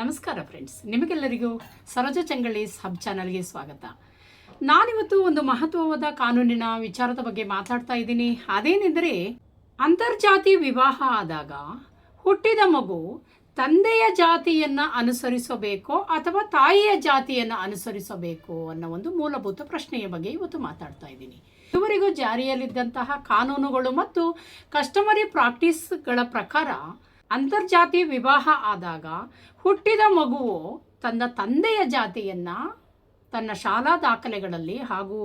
ನಮಸ್ಕಾರ ಫ್ರೆಂಡ್ಸ್, ನಿಮಗೆಲ್ಲರಿಗೂ ಸರೋಜ ಚಂಗಳ್ಳೀಸ್ ಹಬ್ ಚಾನಲ್ಗೆ ಸ್ವಾಗತ. ನಾನಿವತ್ತು ಒಂದು ಮಹತ್ವವಾದ ಕಾನೂನಿನ ವಿಚಾರದ ಬಗ್ಗೆ ಮಾತಾಡ್ತಾ ಇದ್ದೀನಿ. ಅದೇನೆಂದರೆ, ಅಂತರ್ಜಾತಿ ವಿವಾಹ ಆದಾಗ ಹುಟ್ಟಿದ ಮಗು ತಂದೆಯ ಜಾತಿಯನ್ನು ಅನುಸರಿಸಬೇಕೋ ಅಥವಾ ತಾಯಿಯ ಜಾತಿಯನ್ನು ಅನುಸರಿಸಬೇಕು ಅನ್ನೋ ಒಂದು ಮೂಲಭೂತ ಪ್ರಶ್ನೆಯ ಬಗ್ಗೆ ಇವತ್ತು ಮಾತಾಡ್ತಾ ಇದ್ದೀನಿ. ಇದುವರೆಗೂ ಜಾರಿಯಲ್ಲಿದ್ದಂತಹ ಕಾನೂನುಗಳು ಮತ್ತು ಕಸ್ಟಮರಿ ಪ್ರಾಕ್ಟೀಸ್ಗಳ ಪ್ರಕಾರ ಅಂತರ್ಜಾತಿ ವಿವಾಹ ಆದಾಗ ಹುಟ್ಟಿದ ಮಗುವು ತನ್ನ ತಂದೆಯ ಜಾತಿಯನ್ನು ತನ್ನ ಶಾಲಾ ದಾಖಲೆಗಳಲ್ಲಿ ಹಾಗೂ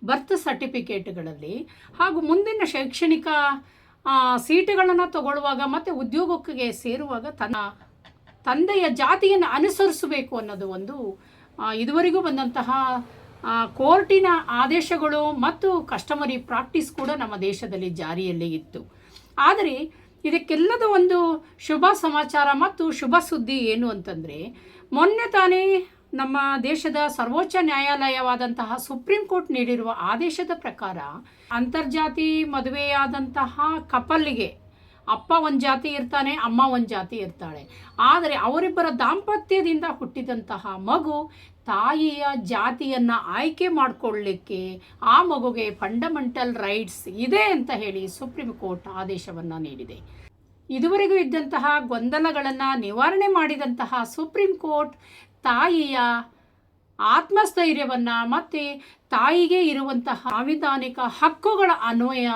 ಬರ್ತ್ ಸರ್ಟಿಫಿಕೇಟ್ಗಳಲ್ಲಿ ಹಾಗೂ ಮುಂದಿನ ಶೈಕ್ಷಣಿಕ ಸೀಟುಗಳನ್ನು ತಗೊಳ್ಳುವಾಗ ಮತ್ತು ಉದ್ಯೋಗಕ್ಕೆ ಸೇರುವಾಗ ತನ್ನ ತಂದೆಯ ಜಾತಿಯನ್ನು ಅನುಸರಿಸಬೇಕು ಅನ್ನೋದು ಒಂದು ಇದುವರೆಗೂ ಬಂದಂತಹ ಕೋರ್ಟಿನ ಆದೇಶಗಳು ಮತ್ತು ಕಸ್ಟಮರಿ ಪ್ರಾಕ್ಟೀಸ್ ಕೂಡ ನಮ್ಮ ದೇಶದಲ್ಲಿ ಜಾರಿಯಲ್ಲಿ ಇತ್ತು. ಆದರೆ ಇದಕ್ಕೆಲ್ಲದ ಒಂದು ಶುಭ ಸಮಾಚಾರ ಮತ್ತು ಶುಭ ಸುದ್ದಿ ಏನು ಅಂತಂದರೆ, ಮೊನ್ನೆ ತಾನೇ ನಮ್ಮ ದೇಶದ ಸರ್ವೋಚ್ಚ ನ್ಯಾಯಾಲಯವಾದಂತಹ ಸುಪ್ರೀಂ ಕೋರ್ಟ್ ನೀಡಿರುವ ಆದೇಶದ ಪ್ರಕಾರ ಅಂತರ್ಜಾತಿ ಮದುವೆಯಾದಂತಹ ಕಪಲ್ಗೆ ಅಪ್ಪ ಒಂದು ಜಾತಿ ಇರ್ತಾನೆ, ಅಮ್ಮ ಒಂದು ಜಾತಿ ಇರ್ತಾಳೆ. ಆದರೆ ಅವರಿಬ್ಬರ ದಾಂಪತ್ಯದಿಂದ ಹುಟ್ಟಿದಂತಹ ಮಗು ತಾಯಿಯ ಜಾತಿಯನ್ನು ಆಯ್ಕೆ ಮಾಡಿಕೊಳ್ಳಲಿಕ್ಕೆ ಆ ಮಗುಗೆ ಫಂಡಮೆಂಟಲ್ ರೈಟ್ಸ್ ಇದೆ ಅಂತ ಹೇಳಿ ಸುಪ್ರೀಂ ಕೋರ್ಟ್ ಆದೇಶವನ್ನು ನೀಡಿದೆ. ಇದುವರೆಗೂ ಇದ್ದಂತಹ ಗೊಂದಲಗಳನ್ನು ನಿವಾರಣೆ ಮಾಡಿದಂತಹ ಸುಪ್ರೀಂ ಕೋರ್ಟ್ ತಾಯಿಯ ಆತ್ಮಸ್ಥೈರ್ಯವನ್ನು ಮತ್ತು ತಾಯಿಗೆ ಇರುವಂತಹ ಸಾಂವಿಧಾನಿಕ ಹಕ್ಕುಗಳ ಅನ್ವಯ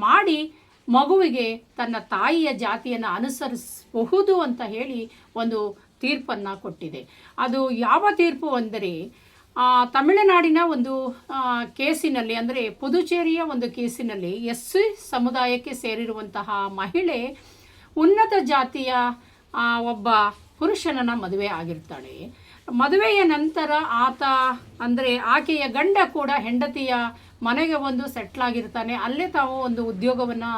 ಮಾಡಿ ಮಗುವಿಗೆ ತನ್ನ ತಾಯಿಯ ಜಾತಿಯನ್ನು ಅನುಸರಿಸಬಹುದು ಅಂತ ಹೇಳಿ ಒಂದು ತೀರ್ಪನ್ನು ಕೊಟ್ಟಿದೆ. ಅದು ಯಾವ ತೀರ್ಪು ಅಂದರೆ, ತಮಿಳುನಾಡಿನ ಒಂದು ಕೇಸಿನಲ್ಲಿ, ಅಂದರೆ ಪುದುಚೇರಿಯ ಒಂದು ಕೇಸಿನಲ್ಲಿ ಎಸ್ಸಿ ಸಮುದಾಯಕ್ಕೆ ಸೇರಿರುವಂತಹ ಮಹಿಳೆ ಉನ್ನತ ಜಾತಿಯ ಒಬ್ಬ ಪುರುಷನನ್ನು ಮದುವೆ ಆಗಿರ್ತಾಳೆ. ಮದುವೆಯ ನಂತರ ಆಕೆಯ ಗಂಡ ಕೂಡ ಹೆಂಡತಿಯ ಮನೆಗೆ ಒಂದು ಸೆಟ್ಲಾಗಿರ್ತಾನೆ. ಅಲ್ಲೇ ತಾವು ಒಂದು ಉದ್ಯೋಗವನ್ನು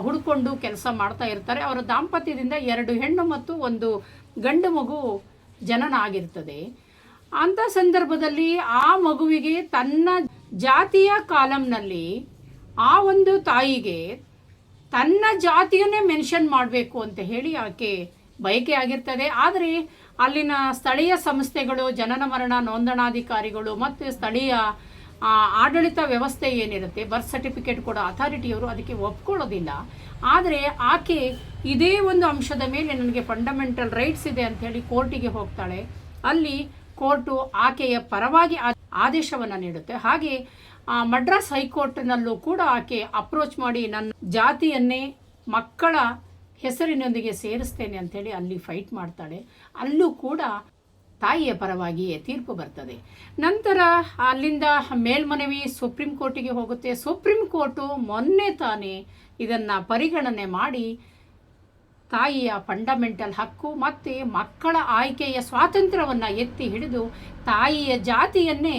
ಹುಡ್ಕೊಂಡು ಕೆಲಸ ಮಾಡ್ತಾ ಇರ್ತಾರೆ. ಅವರ ದಾಂಪತ್ಯದಿಂದ 2 ಹೆಣ್ಣು ಮತ್ತು 1 ಗಂಡು ಮಗು ಜನನ ಆಗಿರ್ತದೆ. ಅಂಥ ಸಂದರ್ಭದಲ್ಲಿ ಆ ಮಗುವಿಗೆ ತನ್ನ ಜಾತಿಯ ಕಾಲಂನಲ್ಲಿ ಆ ಒಂದು ತಾಯಿಗೆ ತನ್ನ ಜಾತಿಯನ್ನೇ ಮೆನ್ಷನ್ ಮಾಡಬೇಕು ಅಂತ ಹೇಳಿ ಆಕೆ ಬಯಕೆ ಆಗಿರ್ತದೆ. ಆದರೆ ಅಲ್ಲಿನ ಸ್ಥಳೀಯ ಸಂಸ್ಥೆಗಳು, ಜನನ ಮರಣ ನೋಂದಣಾಧಿಕಾರಿಗಳು ಮತ್ತು ಸ್ಥಳೀಯ ಆಡಳಿತ ವ್ಯವಸ್ಥೆ ಏನಿರುತ್ತೆ, ಬರ್ತ್ ಸರ್ಟಿಫಿಕೇಟ್ ಕೊಡೋ ಅಥಾರಿಟಿಯವರು ಅದಕ್ಕೆ ಒಪ್ಕೊಳ್ಳೋದಿಲ್ಲ. ಆದರೆ ಆಕೆ ಇದೇ ಒಂದು ಅಂಶದ ಮೇಲೆ ನನಗೆ ಫಂಡಮೆಂಟಲ್ ರೈಟ್ಸ್ ಇದೆ ಅಂಥೇಳಿ ಕೋರ್ಟಿಗೆ ಹೋಗ್ತಾಳೆ. ಅಲ್ಲಿ ಕೋರ್ಟು ಆಕೆಯ ಪರವಾಗಿ ಆದೇಶವನ್ನು ನೀಡುತ್ತೆ. ಹಾಗೆ ಮಡ್ರಾಸ್ ಹೈಕೋರ್ಟ್ನಲ್ಲೂ ಕೂಡ ಆಕೆ ಅಪ್ರೋಚ್ ಮಾಡಿ ನನ್ನ ಜಾತಿಯನ್ನೇ ಮಕ್ಕಳ ಹೆಸರಿನೊಂದಿಗೆ ಸೇರಿಸ್ತೇನೆ ಅಂಥೇಳಿ ಅಲ್ಲಿ ಫೈಟ್ ಮಾಡ್ತಾಳೆ. ಅಲ್ಲೂ ಕೂಡ ತಾಯಿಯ ಪರವಾಗಿಯೇ ತೀರ್ಪು ಬರ್ತದೆ. ನಂತರ ಅಲ್ಲಿಂದ ಮೇಲ್ಮನವಿ ಸುಪ್ರೀಂ ಕೋರ್ಟಿಗೆ ಹೋಗುತ್ತೆ. ಸುಪ್ರೀಂ ಕೋರ್ಟು ಮೊನ್ನೆ ತಾನೇ ಇದನ್ನು ಪರಿಗಣನೆ ಮಾಡಿ ತಾಯಿಯ ಫಂಡಮೆಂಟಲ್ ಹಕ್ಕು ಮತ್ತು ಮಕ್ಕಳ ಆಯ್ಕೆಯ ಸ್ವಾತಂತ್ರ್ಯವನ್ನು ಎತ್ತಿ ಹಿಡಿದು ತಾಯಿಯ ಜಾತಿಯನ್ನೇ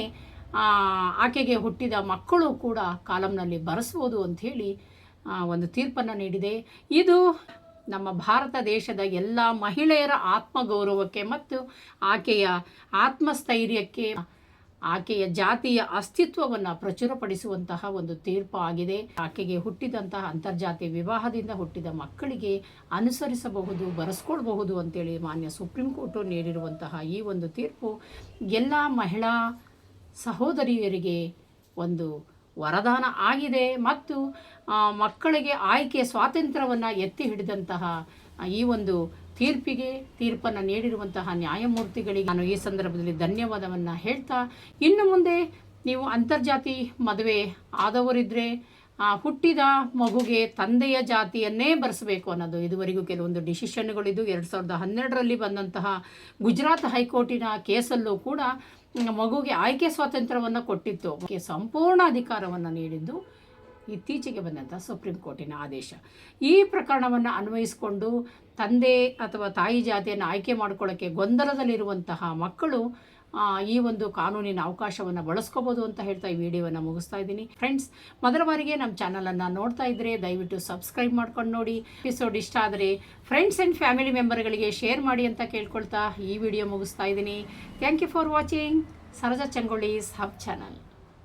ಆಕೆಗೆ ಹುಟ್ಟಿದ ಮಕ್ಕಳು ಕೂಡ ಕಾಲಂನಲ್ಲಿ ಬರೆಸ್ಬೋದು ಅಂಥೇಳಿ ಒಂದು ತೀರ್ಪನ್ನು ನೀಡಿದೆ. ಇದು ನಮ್ಮ ಭಾರತ ದೇಶದ ಎಲ್ಲ ಮಹಿಳೆಯರ ಆತ್ಮಗೌರವಕ್ಕೆ ಮತ್ತು ಆಕೆಯ ಆತ್ಮಸ್ಥೈರ್ಯಕ್ಕೆ, ಆಕೆಯ ಜಾತಿಯ ಅಸ್ತಿತ್ವವನ್ನು ಪ್ರಚುರಪಡಿಸುವಂತಹ ಒಂದು ತೀರ್ಪು ಆಗಿದೆ. ಆಕೆಗೆ ಹುಟ್ಟಿದಂತಹ ಅಂತರ್ಜಾತಿ ವಿವಾಹದಿಂದ ಹುಟ್ಟಿದ ಮಕ್ಕಳಿಗೆ ಅನುಸರಿಸಬಹುದು, ಬರೆಸ್ಕೊಳ್ಬಹುದು ಅಂತೇಳಿ ಮಾನ್ಯ ಸುಪ್ರೀಂ ಕೋರ್ಟು ನೀಡಿರುವಂತಹ ಈ ಒಂದು ತೀರ್ಪು ಎಲ್ಲ ಮಹಿಳಾ ಸಹೋದರಿಯರಿಗೆ ಒಂದು ವರದಾನ ಆಗಿದೆ ಮತ್ತು ಮಕ್ಕಳಿಗೆ ಆಯ್ಕೆ ಸ್ವಾತಂತ್ರ್ಯವನ್ನು ಎತ್ತಿ ಹಿಡಿದಂತಹ ಈ ಒಂದು ತೀರ್ಪನ್ನು ನೀಡಿರುವಂತಹ ನ್ಯಾಯಮೂರ್ತಿಗಳಿಗೆ ನಾನು ಈ ಸಂದರ್ಭದಲ್ಲಿ ಧನ್ಯವಾದವನ್ನು ಹೇಳ್ತಾ, ಇನ್ನು ಮುಂದೆ ನೀವು ಅಂತರ್ಜಾತಿ ಮದುವೆ ಆದವರಿದ್ದರೆ ಹುಟ್ಟಿದ ಮಗುಗೆ ತಂದೆಯ ಜಾತಿಯನ್ನೇ ಬರೆಸಬೇಕು ಅನ್ನೋದು ಇದುವರೆಗೂ ಕೆಲವೊಂದು ಡಿಸಿಷನ್ಗಳಿದ್ದು 2012ರಲ್ಲಿ ಬಂದಂತಹ ಗುಜರಾತ್ ಹೈಕೋರ್ಟಿನ ಕೇಸಲ್ಲೂ ಕೂಡ ಮಗುಗೆ ಆಯ್ಕೆ ಸ್ವಾತಂತ್ರ್ಯವನ್ನು ಕೊಟ್ಟಿತ್ತು. ಸಂಪೂರ್ಣ ಅಧಿಕಾರವನ್ನು ನೀಡಿದ್ದು ಇತ್ತೀಚೆಗೆ ಬಂದಂಥ ಸುಪ್ರೀಂ ಕೋರ್ಟಿನ ಆದೇಶ. ಈ ಪ್ರಕರಣವನ್ನು ಅನ್ವಯಿಸಿಕೊಂಡು ತಂದೆ ಅಥವಾ ತಾಯಿ ಜಾತಿಯನ್ನು ಆಯ್ಕೆ ಮಾಡ್ಕೊಳ್ಳೋಕ್ಕೆ ಗೊಂದಲದಲ್ಲಿರುವಂತಹ ಮಕ್ಕಳು ಈ ಒಂದು ಕಾನೂನಿನ ಅವಕಾಶವನ್ನು ಬಳಸ್ಕೋಬೋದು ಅಂತ ಹೇಳ್ತಾ ಈ ವಿಡಿಯೋವನ್ನು ಮುಗಿಸ್ತಾ ಇದ್ದೀನಿ. ಫ್ರೆಂಡ್ಸ್, ಮೊದಲ ಬಾರಿಗೆ ನಮ್ಮ ಚಾನಲನ್ನು ನೋಡ್ತಾ ಇದ್ದರೆ ದಯವಿಟ್ಟು ಸಬ್ಸ್ಕ್ರೈಬ್ ಮಾಡ್ಕೊಂಡು ನೋಡಿ. ಎಪಿಸೋಡ್ ಇಷ್ಟ ಆದರೆ ಫ್ರೆಂಡ್ಸ್ ಆ್ಯಂಡ್ ಫ್ಯಾಮಿಲಿ ಮೆಂಬರ್ಗಳಿಗೆ ಶೇರ್ ಮಾಡಿ ಅಂತ ಕೇಳ್ಕೊಳ್ತಾ ಈ ವಿಡಿಯೋ ಮುಗಿಸ್ತಾ ಇದ್ದೀನಿ. Thank you for watching Saroja ಚಂಗಳ್ಳೀಸ್ ಹಬ್ ಚಾನಲ್.